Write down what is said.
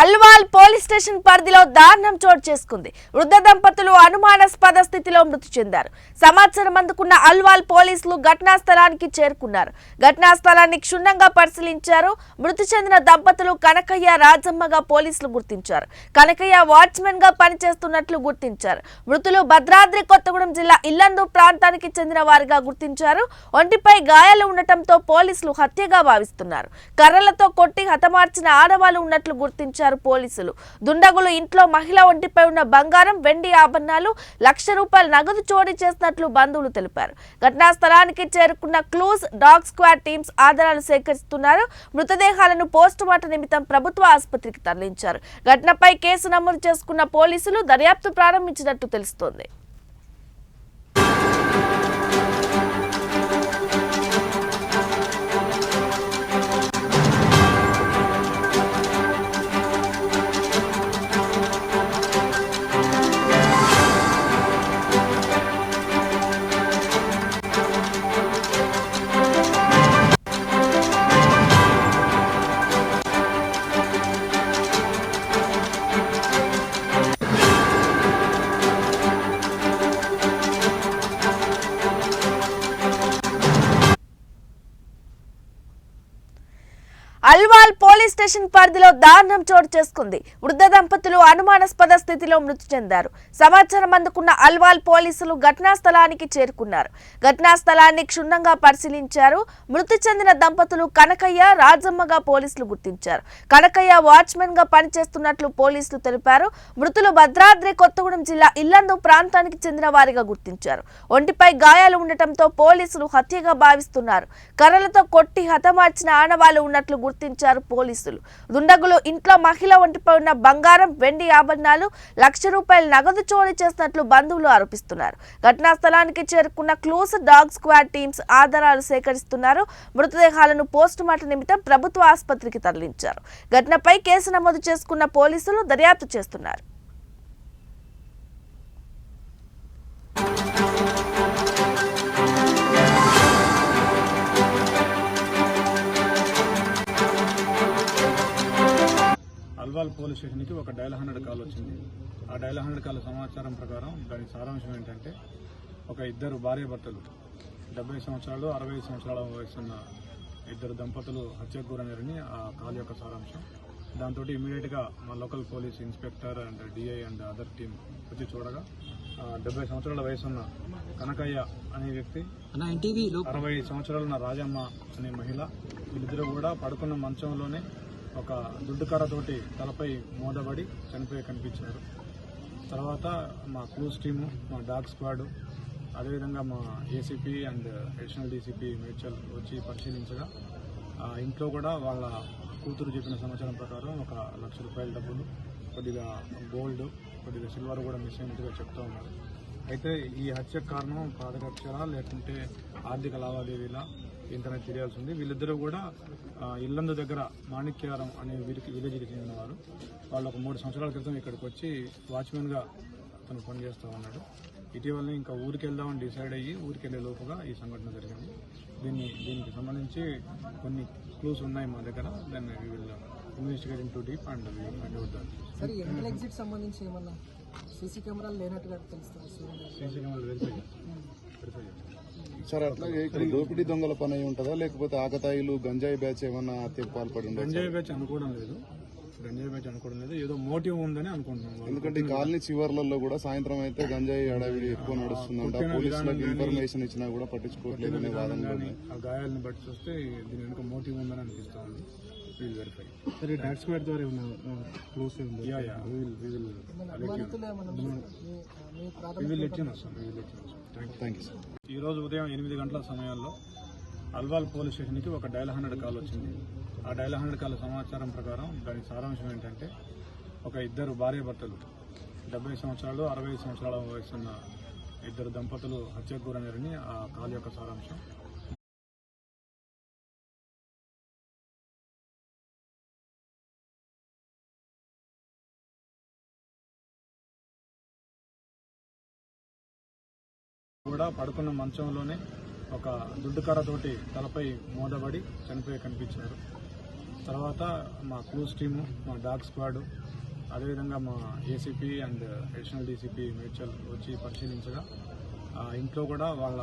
Alwal police station పరిధిలో దారుణం చోటు చేసుకుంది. వృద్ధ దంపతులు అనుమానాస్పద స్థితిలో మృతి చెందారు. సమాచారం అందుకున్న అల్వాల్ పోలీసులు ఘటనా స్థలానికి చేరుకున్నారు. ఘటనా స్థలాన్ని క్షుణ్ణంగా పరిశీలించారు. మృతి చెందిన దంపతులు కనకయ్య, రాజమ్మగా పోలీసులు గుర్తించారు. కనకయ్య వాచ్మెన్ గా పనిచేస్తున్నట్లు గుర్తించారు. మృతులు భద్రాద్రి కొత్తగూడెం జిల్లా ఇల్లందు ప్రాంతానికి చెందిన వారిగా గుర్తించారు. ఒంటిపై గాయాలు ఉండటంతో పోలీసులు హత్యగా భావిస్తున్నారు. కర్రలతో కొట్టి హతమార్చిన ఆడవాళ్లు ఉన్నట్లు గుర్తించారు పోలీసులు. దుండగులు ఇంట్లో మహిళ ఒంటిపై ఉన్న బంగారం, వెండి ఆభరణాలు, ₹1,00,000 నగదు చోరీ చేసినట్లు బంధువులు తెలిపారు. ఘటనా స్థలానికి చేరుకున్న క్లూస్, డాగ్ స్క్వాడ్ టీమ్స్ ఆధారాలు సేకరిస్తున్నారు. మృతదేహాలను పోస్టుమార్టం నిమిత్తం ప్రభుత్వ ఆసుపత్రికి తరలించారు. ఘటనపై కేసు నమోదు చేసుకున్న పోలీసులు దర్యాప్తు ప్రారంభించినట్టు తెలుస్తోంది. అల్వాల్ పోలీస్ స్టేషన్ పరిధిలో దారుణం చోటు చేసుకుంది. వృద్ధ దంపతులు అనుమానాస్పద స్థితిలో మృతి చెందారు. సమాచారం అందుకున్న అల్వాల్ పోలీసులు ఘటనా స్థలానికి చేరుకున్నారు. ఘటనా స్థలాన్ని క్షుణ్ణంగా పరిశీలించారు. మృతి చెందిన దంపతులు కనకయ్య, రాజమ్మగా పోలీసులు గుర్తించారు. కనకయ్య వాచ్మెన్ గా పనిచేస్తున్నట్లు పోలీసులు తెలిపారు. మృతులు భద్రాద్రి కొత్తగూడెం జిల్లా ఇల్లందు ప్రాంతానికి చెందిన వారిగా గుర్తించారు. ఒంటిపై గాయాలు ఉండటంతో పోలీసులు హత్యగా భావిస్తున్నారు. కర్రలతో కొట్టి హతమార్చిన ఆనవాళ్లు ఉన్నట్లు గుర్తించారు పోలీసులు. దుండగులు ఇంట్లో మహిళ ఒంటిపై ఉన్న బంగారం, వెండి ఆభరణాలు, ₹1,00,000 నగదు చోరీ చేసినట్లు బంధువులు ఆరోపిస్తున్నారు. ఘటనా స్థలానికి చేరుకున్న క్లూస్, డాగ్ స్క్వాడ్ టీమ్స్ ఆధారాలు సేకరిస్తున్నారు. మృతదేహాలను పోస్టుమార్టం నిమిత్తం ప్రభుత్వ ఆసుపత్రికి తరలించారు. ఘటనపై కేసు నమోదు చేసుకున్న పోలీసులు దర్యాప్తు చేస్తున్నారు. అల్వాల్ పోలీస్ స్టేషన్కి ఒక డయల్ 100 కాల్ వచ్చింది. ఆ డయల్ 100 కాల్ సమాచారం ప్రకారం దాని సారాంశం ఏంటంటే, ఒక ఇద్దరు భార్యాభర్తలు 70 సంవత్సరాలు 65 సంవత్సరాల వయసున్న ఇద్దరు దంపతులు హత్యకు గురైనారని ఆ కాల్ యొక్క సారాంశం. దాంతో ఇమీడియట్గా మా local police inspector and DI and other team వచ్చి చూడగా 70 సంవత్సరాల వయసున్న కనకయ్య అనే వ్యక్తి, 60 సంవత్సరాలున్న రాజమ్మ అనే మహిళ, వీళ్ళిద్దరూ కూడా పడుకున్న మంచంలోనే ఒక దుడ్డుకర్రతోటి తలపై మోదబడి చనిపోయి కనిపించారు. తర్వాత మా క్లూస్ టీము, మా డాగ్ స్క్వాడ్, అదేవిధంగా మా ACP and additional DCP Medchal వచ్చి పరిశీలించగా ఇంట్లో కూడా వాళ్ళ కూతురు చెప్పిన సమాచారం ప్రకారం ఒక ₹1,00,000 డబ్బులు, కొద్దిగా గోల్డ్, కొద్దిగా సిల్వర్ కూడా మిస్ అయినట్టుగా చెప్తూ ఉన్నారు. అయితే ఈ హత్యకు కారణం పాదకక్షర లేకుంటే ఆర్థిక లావాదేవీలా ఇంతనే తెలియాల్సి ఉంది. వీళ్ళిద్దరూ కూడా ఇల్లందు దగ్గర మాణిక్యారం అనే విలేజ్కి చెందినవారు. వాళ్ళు ఒక 3 సంవత్సరాల క్రితం ఇక్కడికి వచ్చి వాచ్మెన్గా తను పనిచేస్తూ ఉన్నాడు. ఇటీవలనే ఇంకా ఊరికి వెళ్దామని డిసైడ్ అయ్యి ఊరికి వెళ్ళే లోపుగా ఈ సంఘటన జరిగింది. దీనికి సంబంధించి కొన్ని క్లూస్ ఉన్నాయి మా దగ్గర. దాన్ని investigating to deep and find out దాన్ని. సీసీ కెమెరాలు లేనట్టుగా తెలుస్తుంది. సీసీ కెమెరాలు వెరిఫై సార్, అట్లాగే ఇక్కడ దోపిడీ దొంగల పని అయి ఉంటుందా, లేకపోతే ఆకతాయిలు గంజాయి బ్యాచ్ ఏమన్నా హత్యకు పాల్పడి ఉండదు? గంజాయి బ్యాచ్ అనుకోవడం లేదు, ఏదో మోటివ్ ఉందని అనుకుంటున్నాం. ఎందుకంటే ఈ కాలనీ చివర్లలో కూడా సాయంత్రం అయితే గంజాయి అడవిడి ఎక్కువ నడుస్తుందంట. పోలీసులకు ఇన్ఫర్మేషన్ ఇచ్చినా కూడా పట్టించుకోవట్లేదు అనే వాదన. ఆ గాయాలను బట్టి చూస్తే దీని వెనుక మోటివ్ ఉందని అనిపిస్తా ఉంది. వీల్ వెరిఫై సరే డాగ్ స్క్వాడ్ ద్వారా క్లోజ్ ఉంది. ఈరోజు ఉదయం 8 గంటల సమయాల్లో అల్వాల్ పోలీస్ స్టేషన్కి ఒక డయల్ 100 కాల్ వచ్చింది. ఆ డయల్ 100 కాల్ సమాచారం ప్రకారం దాని సారాంశం ఏంటంటే, ఒక ఇద్దరు భార్యాభర్తలు 70 సంవత్సరాలు 65 సంవత్సరాల వయసున్న ఇద్దరు దంపతులు హత్యకు గురైనారని ఆ కాల్ యొక్క సారాంశం. కూడా పడుకున్న మంచంలోనే ఒక దుడ్డుకర్రతోటి తలపై మోదబడి చనిపోయి కనిపించారు. తర్వాత మా క్లూస్ టీము, మా డాగ్ స్క్వాడ్, అదేవిధంగా మా ACP and additional DCP Medchal వచ్చి పరిశీలించగా ఇంట్లో కూడా వాళ్ళ